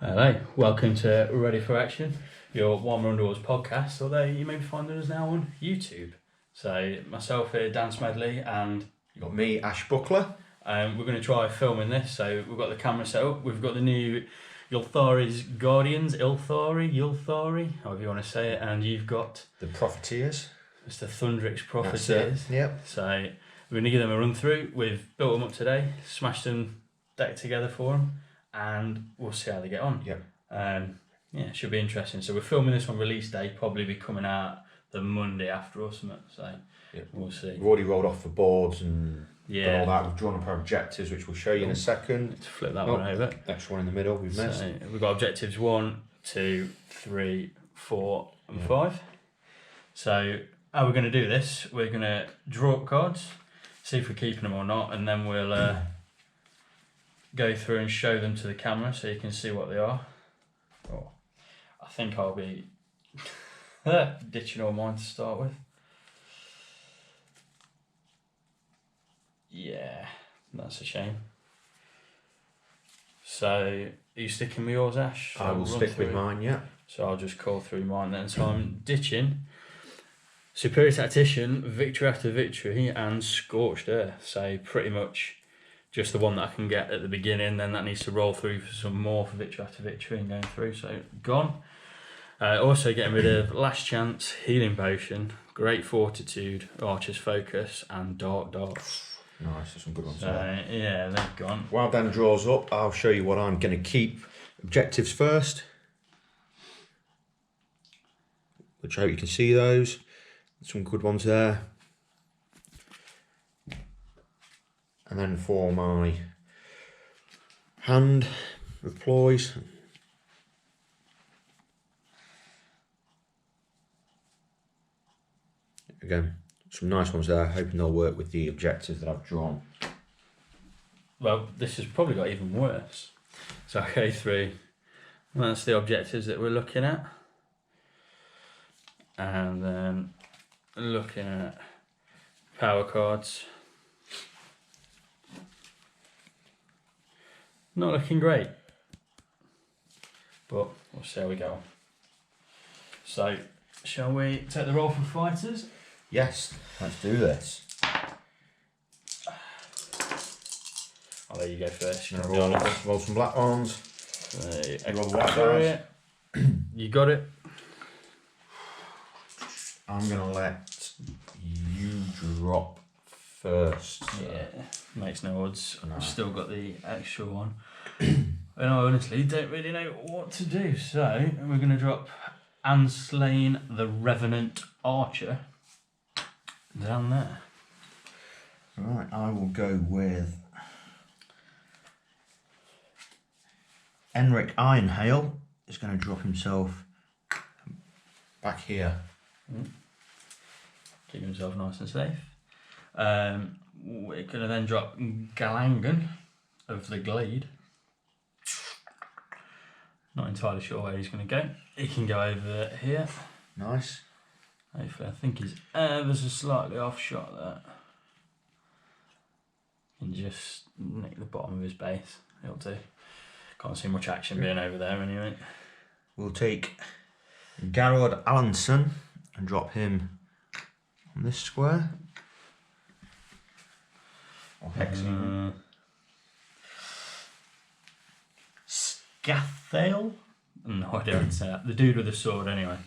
Hello, welcome to Ready4Action, your Warmer Underworlds podcast, although you may be finding us now on YouTube. So, myself here, Dan Smedley, and you got me, Ash Buckler. We're going to try filming this, so we've got the camera set up, we've got the new Ylthari's Guardians, Ylthari, however you want to say it, and you've got... the Profiteers. It's the Thundrik's Profiteers. Yep. So, we're going to give them a run through. We've built them up today, smashed them deck together for them, and we'll see how they get on. Yep. Yeah, it should be interesting. So we're filming this on release day, probably be coming out the Monday after or something. So yep. We'll see. We've already rolled off the boards and done all that. We've drawn up our objectives, which we'll show you in a second. Let's flip that one over. Next one in the middle, we've missed. So we've got objectives 1, 2, 3, 4, and 5. So how we're going to do this, we're going to draw up cards, see if we're keeping them or not, and then we'll go through and show them to the camera so you can see what they are. Oh, I think I'll be ditching all mine to start with. Yeah, that's a shame. So, are you sticking with yours, Ash? I will stick with mine, yeah. So I'll just call through mine then. So I'm ditching Superior Tactician, Victory After Victory, and Scorched Earth. So pretty much just the one that I can get at the beginning, then that needs to roll through for some more for Victory After Victory and going through, so gone. Also getting rid of Last Chance, Healing Potion, Great Fortitude, Archer's Focus, and Dark Darts. Nice, there's some good ones. Yeah, they've gone. While Dan draws up, I'll show you what I'm going to keep. Objectives first, which I hope you can see those. Some good ones there. And then for my hand with ploys, again, some nice ones there, hoping they'll work with the objectives that I've drawn. Well, this has probably got even worse. So I'll go through, that's the objectives that we're looking at. And then looking at power cards. Not looking great, but we'll see how we go. So, shall we take the roll for fighters? Yes, let's do this. I'll let you go first. You roll some black ones. Roll the white dice. You got it. I'm going to let you drop first. Yeah, makes no odds. No. I've still got the extra one. And I honestly don't really know what to do. So we're going to drop Anslain the Revenant Archer down there. Right, I will go with Enric Ironhail is going to drop himself back here. Keep himself nice and safe. We're going to then drop Galangan of the Glade. Not entirely sure where he's going to go. He can go over here. Nice. Hopefully, I think he's ever so slightly off shot there. And just nick the bottom of his base. It'll do. Can't see much action being over there anyway. We'll take Garrod Allenson and drop him on this square. Scathale? No idea how to say that. The dude with the sword anyway.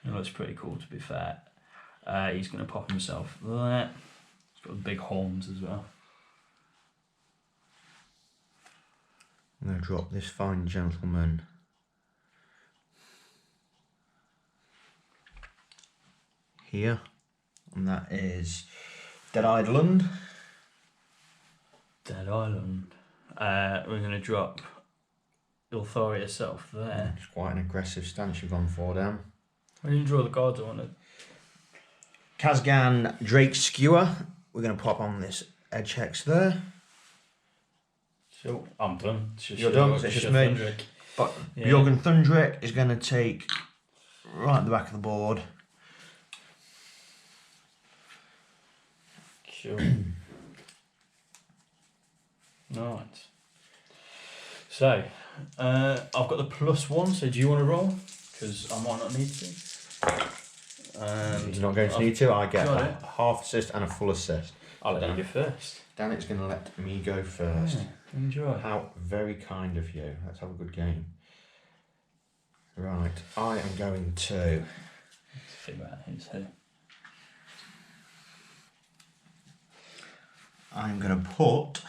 It looks pretty cool to be fair. He's going to pop himself there. He's got big horns as well. I'm going to drop this fine gentleman here, and that is Dead Island. Dead Island. We're going to drop Ylthari herself there. It's quite an aggressive stance you've gone for, Dan. I didn't draw the cards I wanted. Kazgan Drake Skewer. We're going to pop on this edge hex there. So I'm done. You're done. It's just me. Thundrik. But yeah. Bjorgen Thundrik is going to take right at the back of the board. Cool. Right. So I've got the +1, so do you want to roll? Because I might not need to. You're not going to need to. I get got a it. half assist and a full assist. I'll let you go first. Dan's going to let me go first. Yeah, enjoy. How very kind of you. Let's have a good game. Right, I am going to... Let's figure out who's who. I'm going to put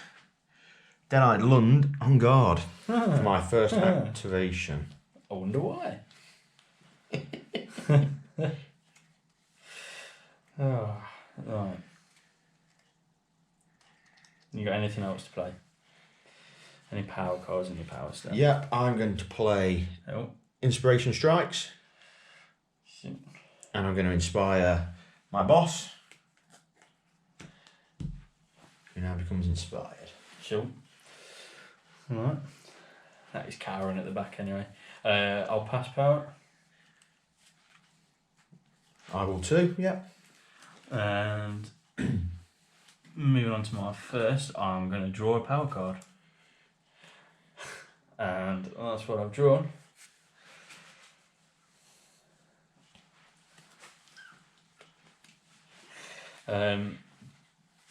Dead-Eyed Lund on guard for my first activation. I wonder why. Oh, right. You got anything else to play? Any power cards in your power stack? Yep, I'm going to play Oh. Inspiration Strikes. And I'm going to inspire my boss, who now becomes inspired. Sure. Alright. That is cowering at the back anyway. I'll pass power. I will too, yep. And moving on to my first, I'm going to draw a power card. And that's what I've drawn.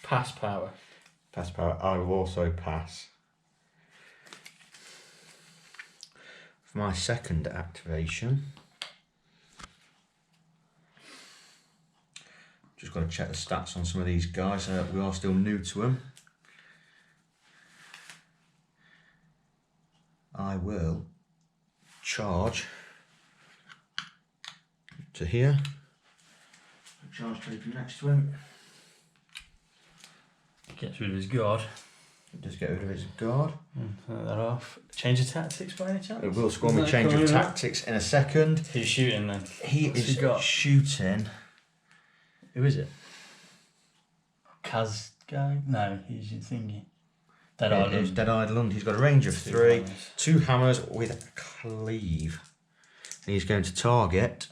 Pass power. Pass power. I will also pass. For my second activation, just got to check the stats on some of these guys. We are still new to them. I will charge to here. Charge taken next to him. Gets rid of his guard. Just get rid of his guard. Turn that off. Change of tactics by any chance? It will score me change of tactics in a second. Who's shooting then? He What's is he got? shooting. Who is it? Kaz guy? No, he's your thingy. Dead-Eyed Lund. Dead-Eyed Lund. He's got a range of 3, 2 hammers with a cleave. And he's going to target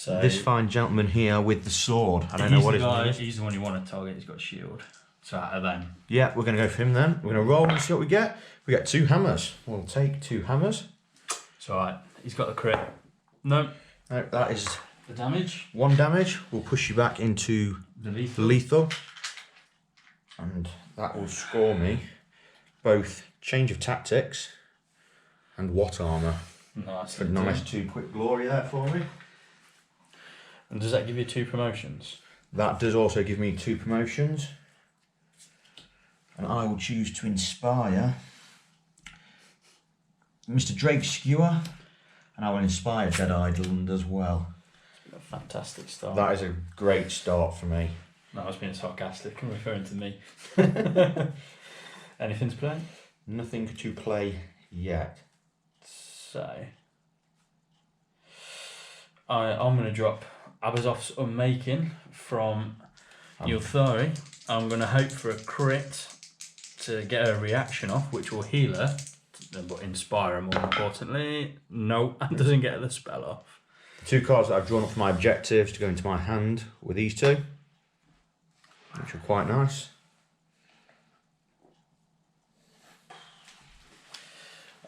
this fine gentleman here with the sword. I don't know what his name is. He's the one you want to target. He's got a shield. So out of them. Yeah, we're going to go for him then. We're going to roll and see what we get. We get 2 hammers. We'll take 2 hammers. It's alright. He's got the crit. No. No, that is the damage. 1 damage. We'll push you back into The lethal. lethal. And that will score me both change of tactics and what armour. Nice. For nice 2 quick glory there for me. And does that give you 2 promotions? That does also give me 2 promotions. And I will choose to inspire Mr. Drake Skewer, and I will inspire Dead-Eyed Lund as well. It's been a fantastic start. That is a great start for me. No, I was being sarcastic and referring to me. Anything to play? Nothing to play yet. So, I'm going to drop Abazov's Unmaking from Ylthari. I'm going to hope for a crit to get a reaction off, which will heal her, but inspire her more importantly. No, and doesn't get the spell off. The 2 cards that I've drawn up for my objectives to go into my hand were these 2, which are quite nice.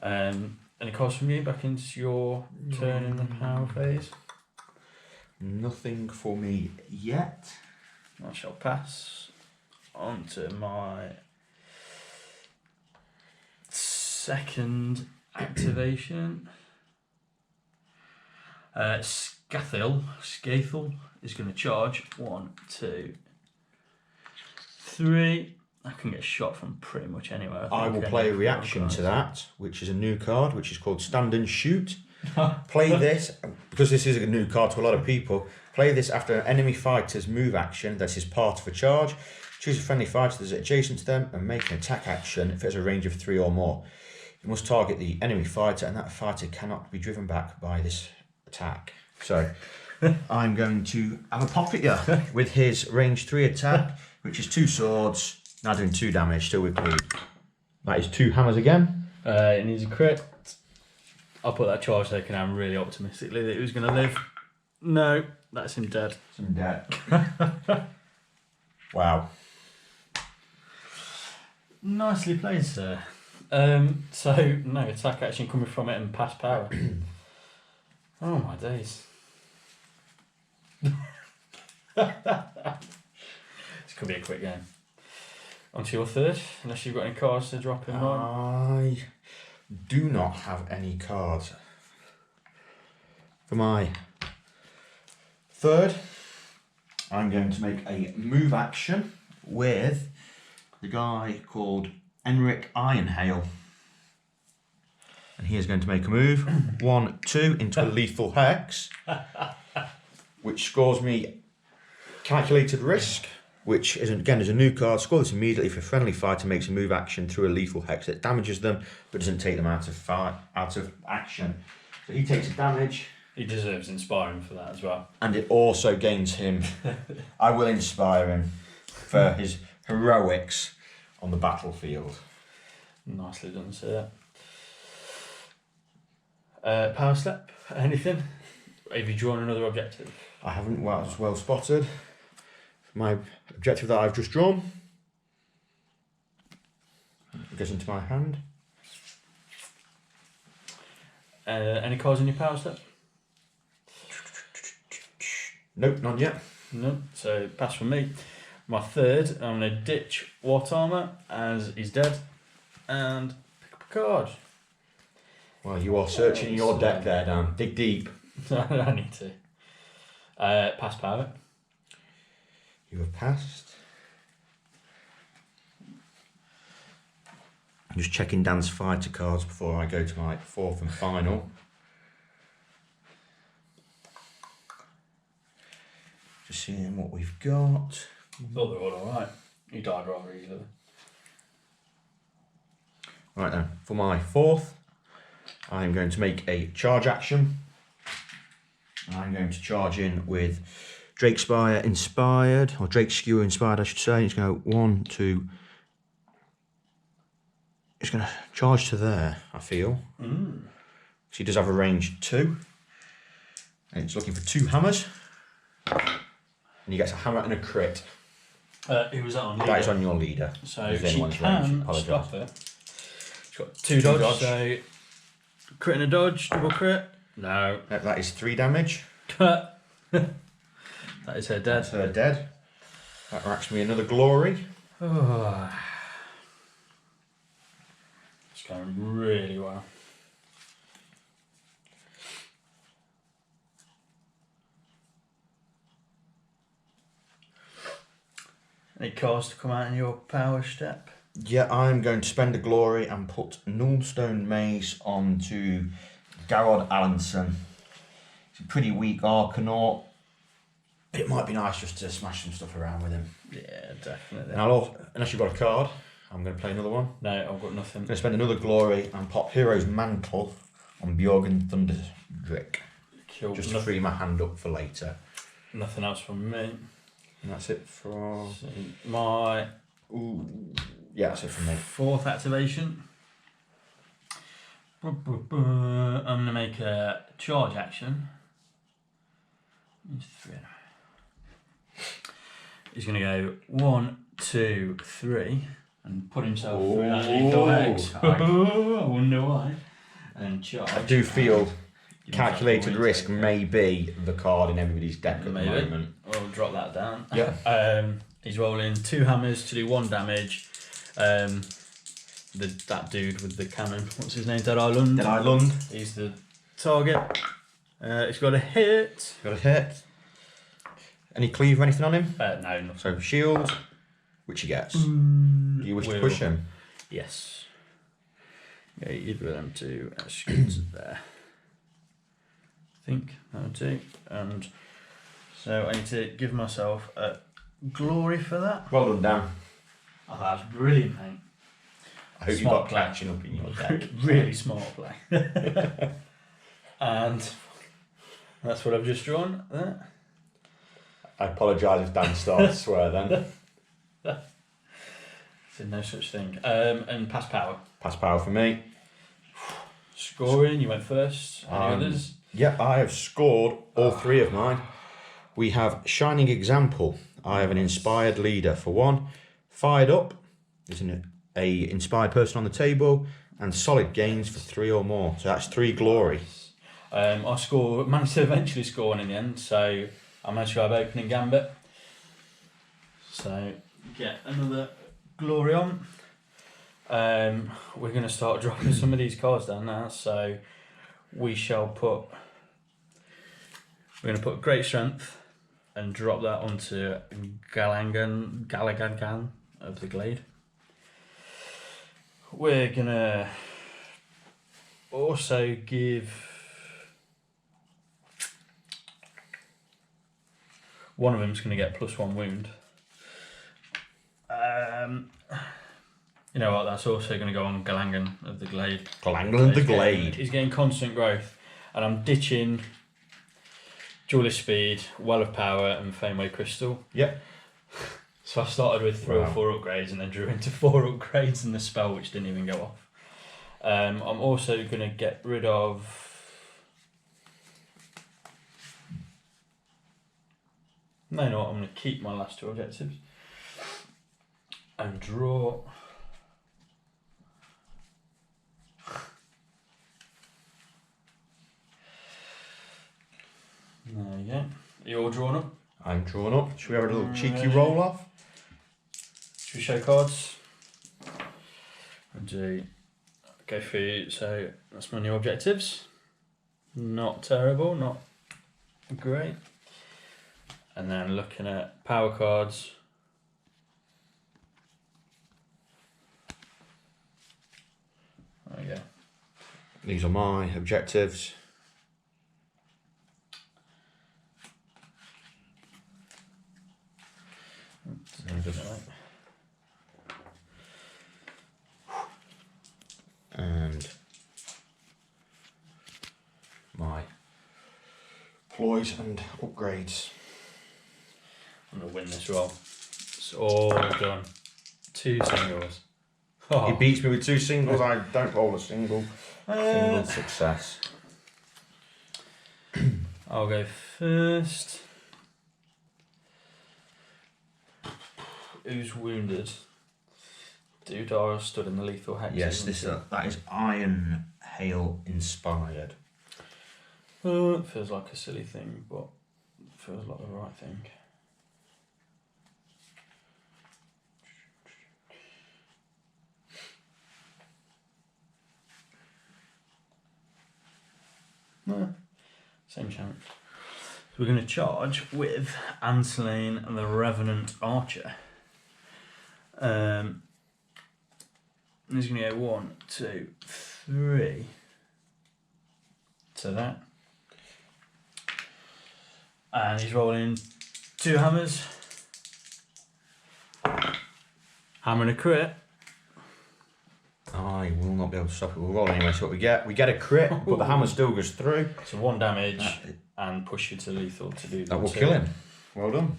Any cards from you back into your turn in the power phase? Nothing for me yet. I shall pass on to my second activation. Scathil is going to charge. 1, 2, 3. I can get shot from pretty much anywhere. I will play a reaction to that, which is a new card, which is called Stand and Shoot. Play this, because this is a new card to a lot of people, play this after an enemy fighter's move action that is part of a charge. Choose a friendly fighter that is adjacent to them and make an attack action if it has a range of 3 or more. You must target the enemy fighter and that fighter cannot be driven back by this attack. So, I'm going to have a pop at you with his range 3 attack, which is 2 swords, now doing 2 damage, still with bleed. That is 2 hammers again. It needs a crit. I'll put that charge taken down really optimistically that he was going to live. No, that's him dead. It's him dead. Wow. Nicely played, sir. So no attack action coming from it and pass power. Oh my days. This could be a quick game. On to your third, unless you've got any cards to drop in mine. I do not have any cards. For my third, I'm going to make a move action with the guy called Enric Ironhail. And he is going to make a move, 1, 2, into a lethal hex, which scores me calculated risk, which is again is a new card. Score this immediately if a friendly fighter makes a move action through a lethal hex that damages them, but doesn't take them out of action. So he takes a damage. He deserves inspiring for that as well. And it also gains him. I will inspire him for his heroics on the battlefield. Nicely done, sir. Power step, anything? Have you drawn another objective? I haven't, well, it's well spotted. My objective that I've just drawn goes into my hand. Any cards in your power step? Nope, not yet. No, so pass from me. My third, I'm going to ditch What Armour as he's dead and pick up a card. Well, you are searching your deck there, Dan. Dig deep. I need to. Pass power. You have passed. I'm just checking Dan's fighter cards before I go to my fourth and final. Just seeing what we've got. Thought they were all alright. You died rather easily. Right then, for my fourth, I'm going to make a charge action. I'm going to charge in with Drake Spire inspired, or Drake Skewer inspired, I should say. It's going to go 1, 2. It's going to charge to there, I feel. So he does have a range 2. And it's looking for 2 hammers. And he gets a hammer and a crit. Who was that on? That is on your leader. So she can stop it. She's got 2 dodge, so crit and a dodge, double crit. No. That is 3 damage. That is her dead. That's her dead. That racks me another glory. Oh. It's going really well. Any cards to come out in your power step? Yeah, I'm going to spend a glory and put Nullstone Mace onto Garrod Allenson. He's a pretty weak Arcanaut. It might be nice just to smash some stuff around with him. Yeah, definitely. And I'll also, unless you've got a card, I'm going to play another one. No, I've got nothing. I'm going to spend another glory and pop Hero's Mantle on Bjorgen Thundrik. Cool. Just to free my hand up for later. Nothing else from me. And that's it for... So my yeah, that's it from me. fourth activation. I'm going to make a charge action. He's going to go 1, 2, 3 and put himself through that lethal hex. I wonder why. And charge. I do feel calculated risk may be the card in everybody's deck at the moment. I'll drop that down. Yeah. He's rolling 2 hammers to do 1 damage. That dude with the cannon, what's his name? Dead Island. Dead Island. He's the target. He's got a hit. Got a hit. Any cleave or anything on him? No, nothing. So shield, which he gets. Do you wish to push him? Yes. Yeah, either of them two scooters there. I think that would do. And so I need to give myself a glory for that. Well done, Dan. Oh, that's brilliant, mate. I hope you Smart got play. catching up in your deck. Really smart play. And that's what I've just drawn there. I apologise if Dan starts to swear then. So no such thing. And pass power. Pass power for me. Scoring, you went first. Any others? Yeah, I have scored all 3 of mine. We have Shining Example. I have an inspired leader for 1. Fired Up. There's a inspired person on the table. and solid gains for 3 or more. So that's 3 glory. I managed to eventually score one in the end, so I managed to have opening gambit. So get another glory on. We're going to start dropping some of these cards down now. So we're going to put Great Strength and drop that onto Galagan of the Glade. We're going to also give one of them's going to get +1 wound. You know what? That's also going to go on Galangan of the Glade. Galangan of the Glade. He's getting constant growth, and I'm ditching Duelist Speed, Well of Power, and Fameway Crystal. Yep. So I started with 3 or 4 upgrades, and then drew into 4 upgrades in the spell, which didn't even go off. I'm also going to get rid of. No, I'm going to keep my last 2 objectives and draw. There you go. Are you all drawn up? I'm drawn up. Should we have a little cheeky roll off? Should we show cards? I'll do. Go through. So that's my new objectives. Not terrible, not great. And then looking at power cards. There you go. These are my objectives. And my ploys and upgrades. I'm going to win this roll. It's all done. 2 singles. Oh. He beats me with 2 singles. I don't roll a single success. I'll go first. Who's wounded? Dudar stood in the lethal hex. Yes, that is Iron Hail inspired. It feels like a silly thing, but it feels like the right thing. No, same chance. So we're going to charge with Anslane and the Revenant Archer. He's going to go 1, 2, 3 to that. And he's rolling 2 hammers. Hammer and a crit. I will not be able to stop it. We'll roll anyway. So what we get a crit, but the hammer still goes through. So 1 damage and push you to lethal to do that. That will kill him. Well done.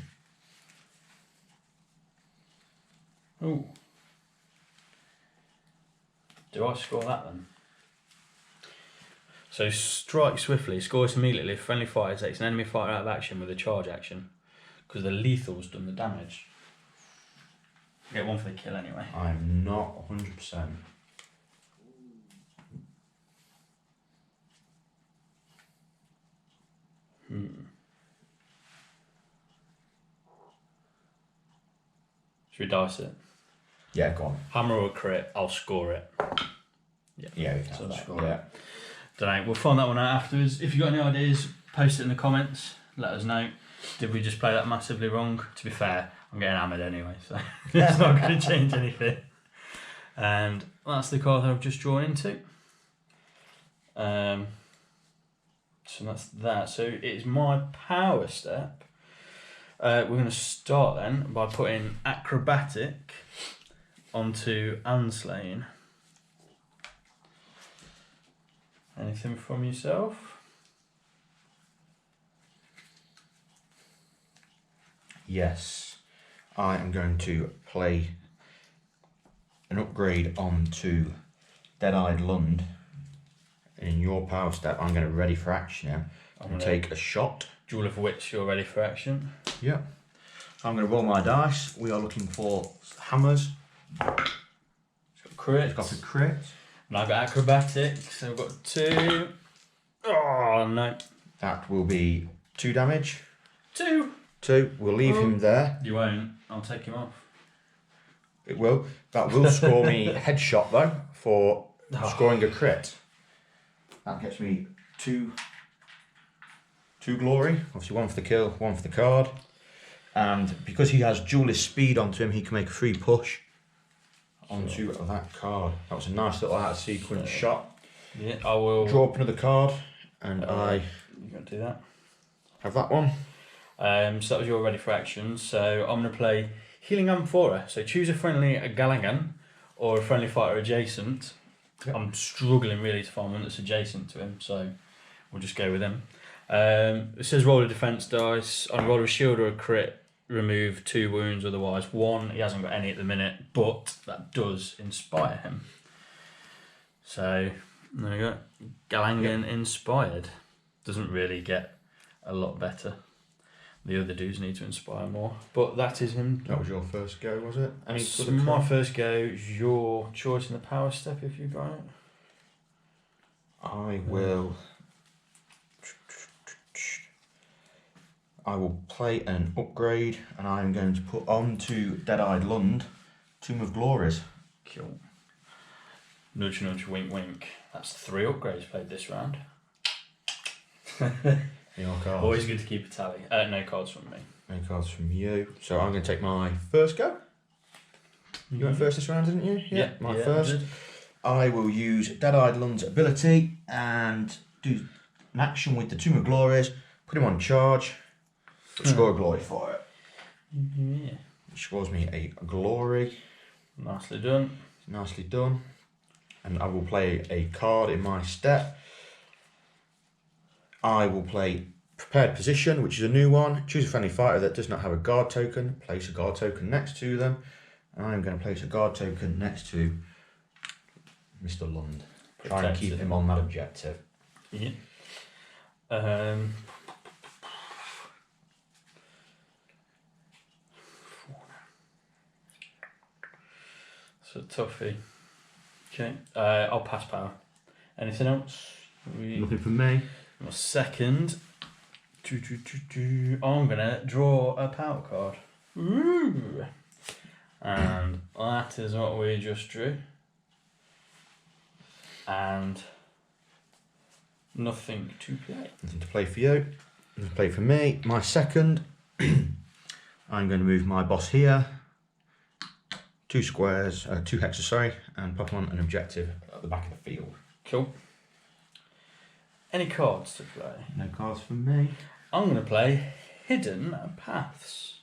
Ooh. Do I score that then? So strike swiftly, scores immediately. If friendly fighter takes an enemy fighter out of action with a charge action, because the lethal's done the damage. Get 1 for the kill anyway. I'm not 100%. Should we dice it? Yeah, go on. Hammer or crit, I'll score it. Yeah, we can. So Score, yeah. Don't know, we'll find that one out afterwards. If you've got any ideas, post it in the comments. Let us know. Did we just play that massively wrong? To be fair, I'm getting hammered anyway, so it's not going to change anything. And that's the card that I've just drawn into. So that's that. So it's my power step. We're going to start then by putting acrobatic onto Anslane. Anything from yourself? Yes, I am going to play an upgrade onto Dead-Eyed Lund. In your power step, I'm going to ready for action now. I'm going to take a shot. Jewel of Wits, you're ready for action. Yeah. I'm going to roll my dice. We are looking for hammers. It's got crit. It's got a crit. And I've got acrobatics, so I've got 2. Oh, no. That will be 2 damage. 2. 2. We'll leave him there. You won't. I'll take him off. It will. That will score me headshot though for scoring a crit. That gets me 2 glory. Obviously 1 for the kill, 1 for the card. And because he has duelist speed onto him, he can make a free push onto that card. That was a nice little out of sequence shot. Yeah, I will draw up another card, and you're going to do that. Have that one. So that was your ready for action. So I'm going to play Healing Amphora. So choose a friendly Galagan or a friendly fighter adjacent. Yep. I'm struggling really to find one that's adjacent to him, so we'll just go with him. It says roll a defense dice. On a roll of a shield or a crit, remove 2 wounds, otherwise 1. He hasn't got any at the minute, but that does inspire him. So there we go. Galangan inspired. Doesn't really get a lot better. The other dudes need to inspire more, but that is him. That was your first go, was it? So my first go is your choice in the power step if you got it. I will play an upgrade, and I'm going to put on to Dead-Eyed Lund, Tomb of Glories. Cool. Nudge, nudge, wink, wink. That's 3 upgrades played this round. Your cards. Always good to keep a tally. No cards from me. No cards from you. So I'm going to take my first go. You went first this round, didn't you? Yeah, my first. I will use Dead-Eyed Lund's ability and do an action with the Tomb of Glories, put him on charge, score a glory for it. Yeah. Which scores me a glory. Nicely done. Nicely done. And I will play a card in my step. I will play Prepared Position, which is a new one. Choose a friendly fighter that does not have a guard token. Place a guard token next to them. And I'm going to place a guard token next to Mr. Lund. Try and keep him on that objective. Yeah. So toughie. Okay. I'll pass power. Anything else? Nothing from me. My second. I'm gonna draw a power card. Ooh. And that is what we just drew. And nothing to play. Nothing to play for you. Nothing to play for me. My second. I'm going to move my boss here. 2 squares, 2 hexes, sorry, and pop on an objective at the back of the field. Cool. Any cards to play? No cards from me. I'm going to play Hidden Paths.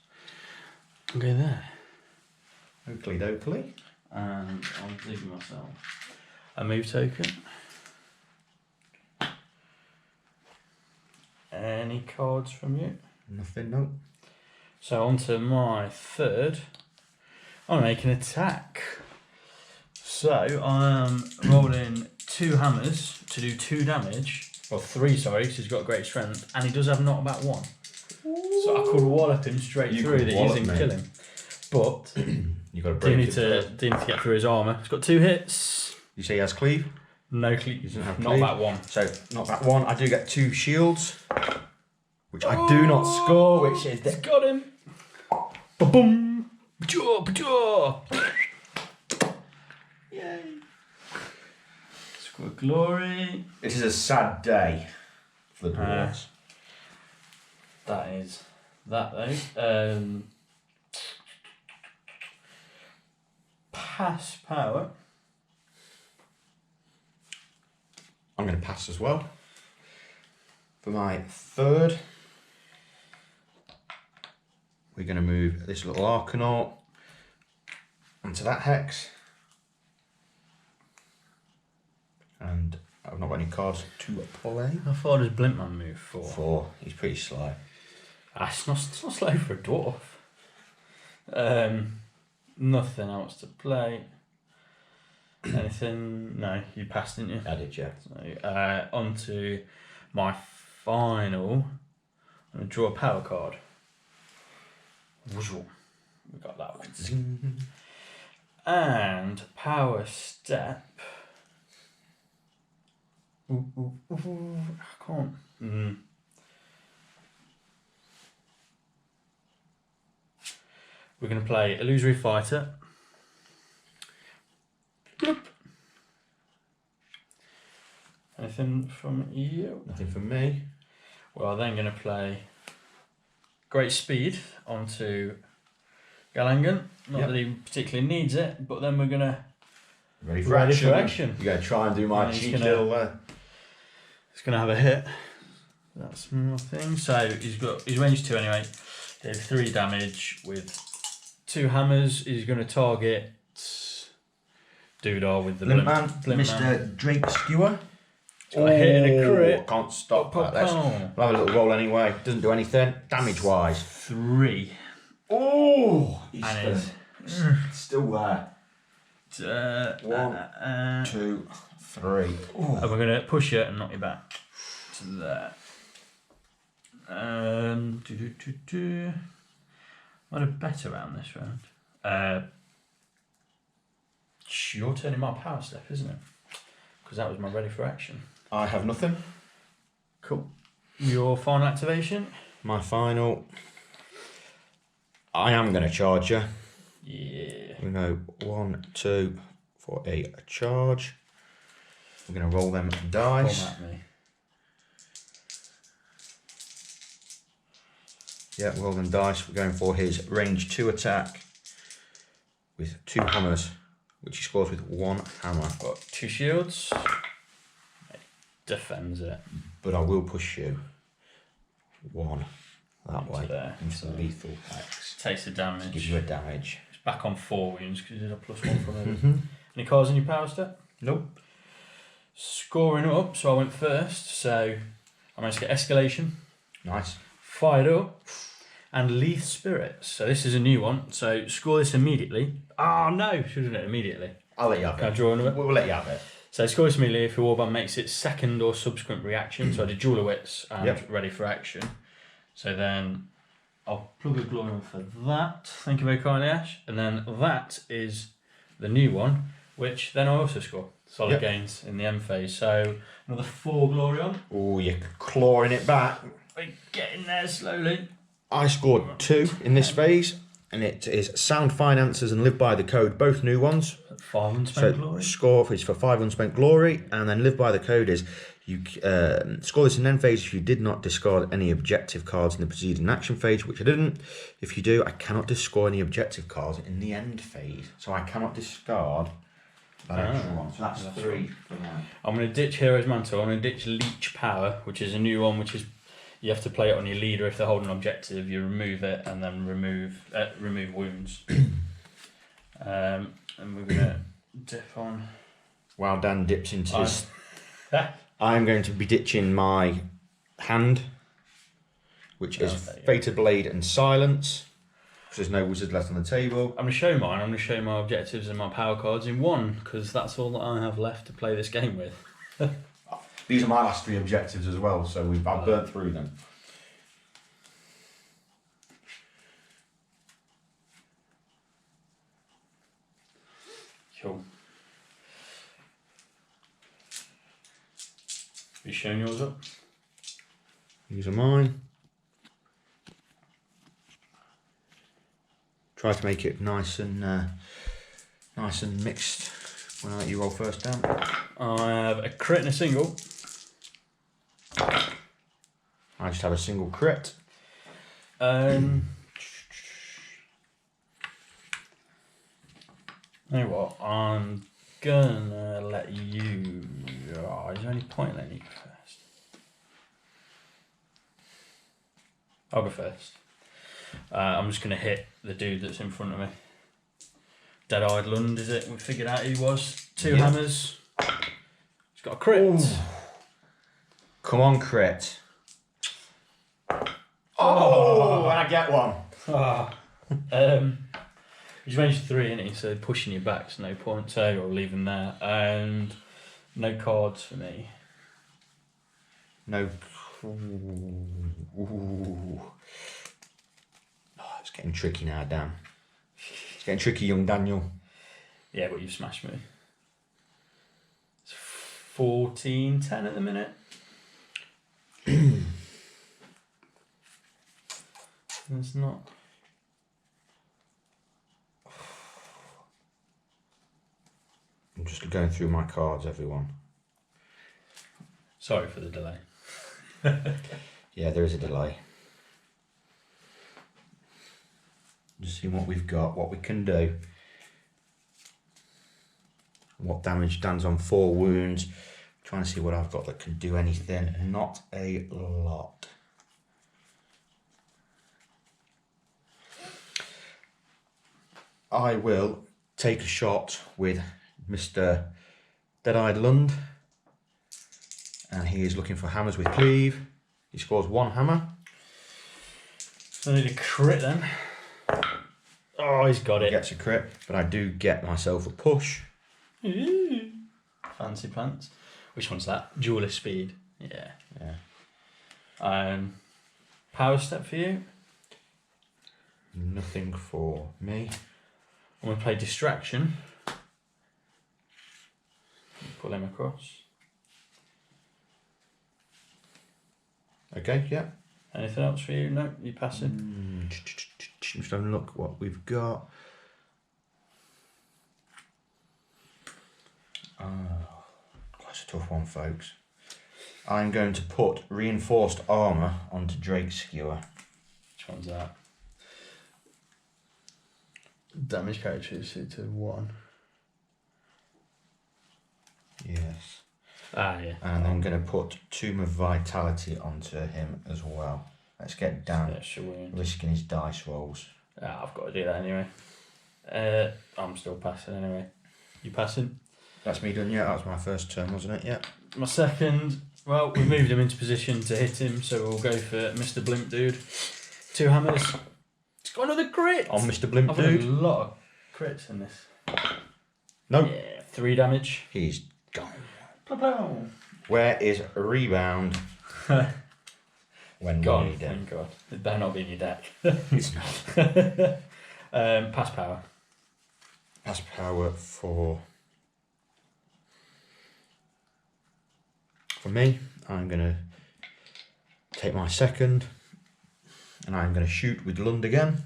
Go there. Oakley dokley. And I'll dig myself a move token. Any cards from you? Nothing, no. So on to my third. I'm making an attack. So I'm rolling 2 hammers to do 2 damage. Or 3, sorry, because he's got great strength. And he does have not about 1. So I could wallop him straight through that using kill him. But you got to do need to get through his armour. He's got 2 hits. You say he has cleave? No cleave. He doesn't have not cleave. about 1. So not that 1. I do get 2 shields, which I do not score, which is... Got him. Ba-boom. Ba-jaw, ba-jaw. Yay. Score glory. This is a sad day for the dwarves. That is that though. Pass power. I'm going to pass as well. For my third, we're going to move this little Arcanaut onto that hex. And I've not got any cards to play. How far does Blimpman move for? 4. He's pretty slow. It's not slow for a dwarf. Nothing else to play. Anything? No, you passed, didn't you? I did, yeah. So, on to my final. I'm going to draw a power card. Visual. We got that one. And power step. I can't. We're going to play Illusory Fighter. Bloop. Anything from you? Nothing from me. Well, then going to play Great Speed onto Galangan. Not that he particularly needs it, but then we're going to Ready for action. You're going to try and do my cheeky little... He's going to have a hit. That's my thing. So he's range 2 anyway. Did 3 damage with 2 hammers. He's going to target Doodar with the Blimp Man, Blimp Mr. Man. Drake Skewer. Got a hit and a crit. Can't stop that. Oh. We'll have a little roll anyway. Doesn't do anything damage wise. 3. Oh, he's And still there. 1, 2, 3. And we're going to push it and knock you back to there. Might have better round this round. You're turning my power step, isn't it? Because that was my ready for action. I have nothing. Cool. Your final activation? My final. I am going to charge you. Yeah. We go 1, 2 for a charge. We're going to roll them dice. Come at me. Yeah, roll them dice. We're going for his range 2 attack with 2 hammers, which he scores with 1 hammer. Got 2 shields. It defends it. But I will push you 1 that way there. into the lethal hex. Takes the damage. Gives you a damage. It's back on 4 wounds because you did a +1 from it. Any cards in your power step? Nope. Scoring up, so I went first. So I managed to get escalation. Nice. Fired up. And Leith Spirits. So this is a new one. So score this immediately. Oh no, should have done it immediately. I'll let you have Can I it. draw another? We'll let you have it. So score this immediately if your warband makes its second or subsequent reaction. So I did Jeweler Wits and ready for action. So then I'll plug a glory on for that. Thank you very kindly, Ash. And then that is the new one, which then I also score. Solid gains in the end phase. So another 4 glory on. Oh, you're clawing it back. We're getting there slowly. I scored 2 in this phase, and it is Sound Finances and Live by the Code, both new ones. 5 unspent glory. Score is for 5 unspent glory, and then Live by the Code is you score this in end phase if you did not discard any objective cards in the preceding action phase, which I didn't. If you do, I cannot discard any objective cards in the end phase, so I cannot discard that extra one. So that's 3 for now. I'm going to ditch Hero's Mantle. I'm going to ditch Leech Power, which is a new one, which is you have to play it on your leader if they're holding an objective. You remove it and then remove wounds. And we're going to dip on. While Dan dips into his... I'm going to be ditching my hand, which is Fated Blade and Silence, because there's no wizard left on the table. I'm going to show mine. I'm going to show my objectives and my power cards in one, because that's all that I have left to play this game with. These are my last 3 objectives as well, so I've burnt through them. Cool. Have you shown yours up? These are mine. Try to make it nice and mixed when I let you roll first, Dan. I have a crit and a single. I just have a single crit. You know what? I'm gonna let you. Oh, is there any point letting you go first? I'll go first. I'm just gonna hit the dude that's in front of me. Dead-eyed Lund, is it? We figured out who he was. 2 hammers. He's got a crit. Ooh. Come on, crit. Oh, I get one. He's range 3, isn't he? So pushing you back's no point. So I'll leave him there. And no cards for me. No. Ooh. Oh, it's getting tricky now, Dan. It's getting tricky, young Daniel. Yeah, but you've smashed me. It's 14-10 at the minute. It's not. I'm just going through my cards, everyone. Sorry for the delay. Yeah, there is a delay. Just seeing what we've got, what we can do. What damage Dan's on 4 wounds. Trying to see what I've got that can do anything. Not a lot. I will take a shot with Mr. Dead-Eyed Lund. And he is looking for hammers with cleave. He scores 1 hammer. So I need a crit then. Oh, he's got He it. gets a crit, but I do get myself a push. Ooh. Fancy pants. Which one's that? Duelist speed. Yeah. Power step for you. Nothing for me. I'm going to play distraction. Pull him across. Okay, yeah. Anything else for you? No, you passing. Just having a look what we've got. Quite a tough one, folks. I'm going to put reinforced armour onto Drake's Skewer. Which one's that? Damage characteristic to 1. Yes. Ah, yeah. And I'm going to put Tomb of Vitality onto him as well. Let's get Dan risking his dice rolls. I've got to do that anyway. I'm still passing anyway. You passing? That's me done, yeah. That was my first turn, wasn't it? Yeah. My second. Well, we moved him into position to hit him, so we'll go for Mr. Blimp Dude. 2 hammers. It's got another crit! On Mr. Blimp I've Dude. had a lot of crits in this. No. Yeah, 3 damage. He's gone. Plow. Where is Rebound? When Gone, we need it. thank God. It better not be in your deck. It's not. Pass power. Pass power for me. I'm going to take my second and I'm going to shoot with Lund again.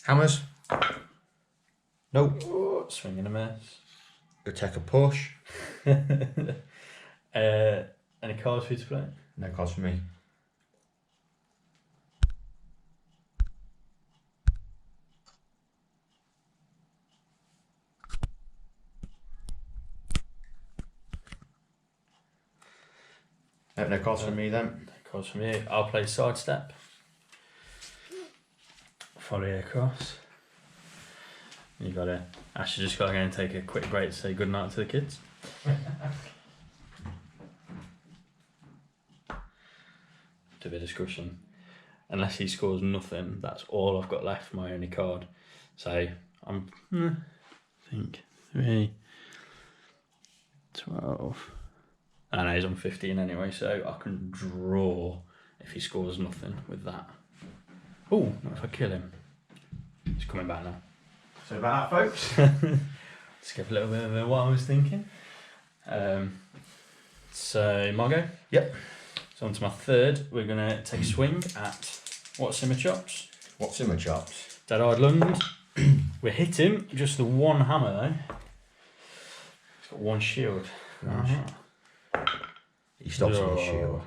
Hammers. Nope. Oh, swing and a miss. Go take a push. Any cards for you to play? No cards for me. No cards for me then. No cards for me. I'll play sidestep. Follow you across. You got it. Actually, just got to go and take a quick break to say goodnight to the kids. To the discussion. Unless he scores nothing, that's all I've got left, my only card. So I'm, I think, 3, 12. I know he's on 15 anyway, so I can draw if he scores nothing with that. Oh, what if I kill him? He's coming back now. So about that, folks. Let's give a little bit of what I was thinking. So, Margo? Yep. So on to my third, we're going to take a swing at What's in my chops? What's in my chops? Dead-Eyed Lund. We hit him, just the 1 hammer though. He's got 1 shield. He stops with his shield.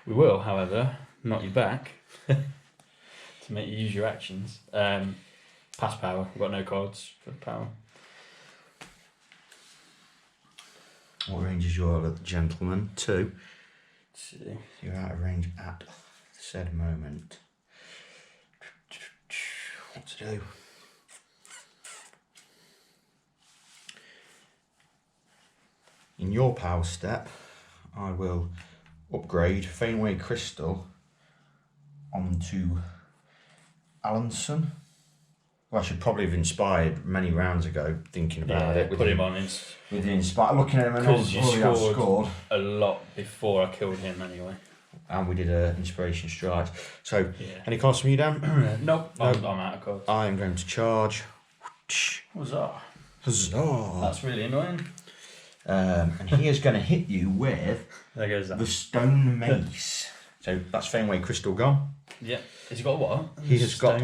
We will, however, knock you back to make you use your actions. Pass power. We've got no cards for power. What range is your gentleman? 2. Let's see. You're out of range at said moment. What to do? In your power step, I will upgrade Fainway Crystal onto Alanson. Well, I should probably have inspired many rounds ago thinking about it. Put him on his... With the inspire, looking at him and Because you already scored a lot before I killed him anyway. And we did a inspiration strike. So, Yeah. any cards from you, Dan? Nope. I'm out of cards. I am going to charge. What's that? Huzzah! That's really annoying. And he is going to hit you with There goes that. the stone mace. So that's Fenway Crystal gone. Yeah. Has he got what? He has got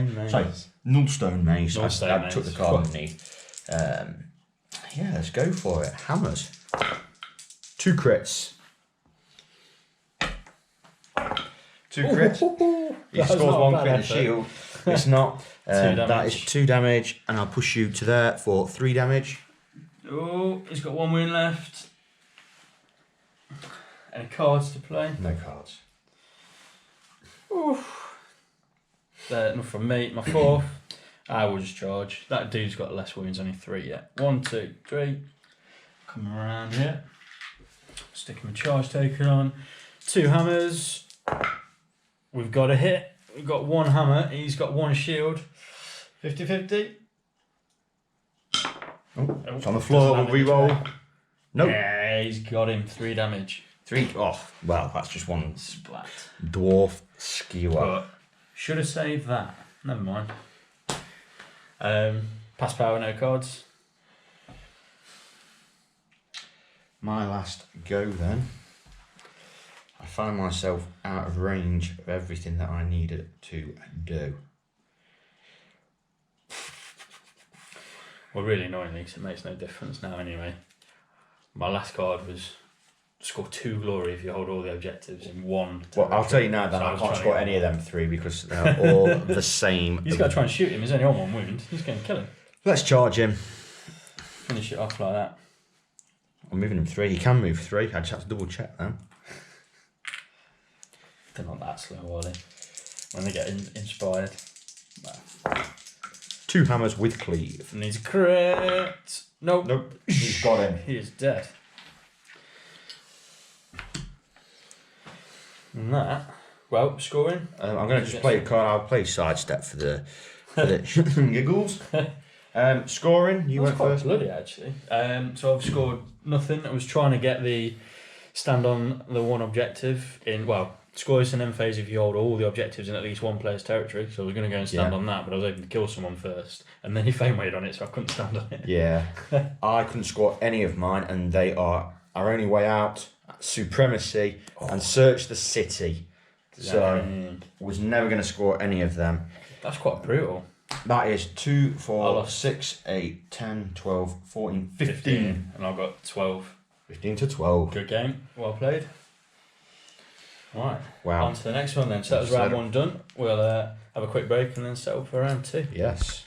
null stone mace. I took the card underneath. Yeah, let's go for it. Hammers. 2 crits. 2 crits. He scores 1 crit and shield. It's not. That is 2 damage, and I'll push you to there for 3 damage. Oh, he's got 1 wound left. Any cards to play? No cards. Oof. Enough from me. My 4th. I will just charge. That dude's got less wounds, only 3 yet. 1, 2, 3. Come around here. Stick him a charge token on. 2 hammers. We've got a hit. We've got 1 hammer. He's got 1 shield. 50-50. Oh, it's on the floor. We'll re-roll. Nope. Yeah, he's got him. 3 damage. 3. Oh, well, that's just 1 Splat. dwarf skewer. But should have saved that. Never mind. Pass power, no cards. My last go then. I find myself out of range of everything that I needed to do. Well, really annoyingly, because it makes no difference now anyway. My last card was score 2 glory if you hold all the objectives in 1. Well, I'll tell you now that I can't score any of them 3 because they're all the same. He's got to try and shoot him. He's only on 1 wound. He's going to kill him. Let's charge him. Finish it off like that. I'm moving him 3. He can move 3. I just have to double check then. They're not that slow, are they? When they get inspired. Nah. 2 hammers with cleave. Needs a crit. Nope. Nope. He's got him. He is dead. And that, well, scoring. I'm going to just play a card. I'll play sidestep for the giggles. Scoring. You went first. Bloody actually. So I've scored nothing. I was trying to get the stand on the 1 objective in. Well, score is an end phase if you hold all the objectives in at least 1 player's territory. So I was going to go and stand on that, but I was able to kill someone first, and then he fame-wayed on it, so I couldn't stand on it. Yeah, I couldn't score any of mine, and they are our only way out. Supremacy and search the city. So was never going to score any of them. That's quite brutal. That is 2, 4, 6, 8, 10, 12, 14, 15. And I've got 12. 15 to 12. Good game. Well played. Right. Wow. On to the next one then. So that was round 1 done. We'll have a quick break and then settle for round 2. Yes.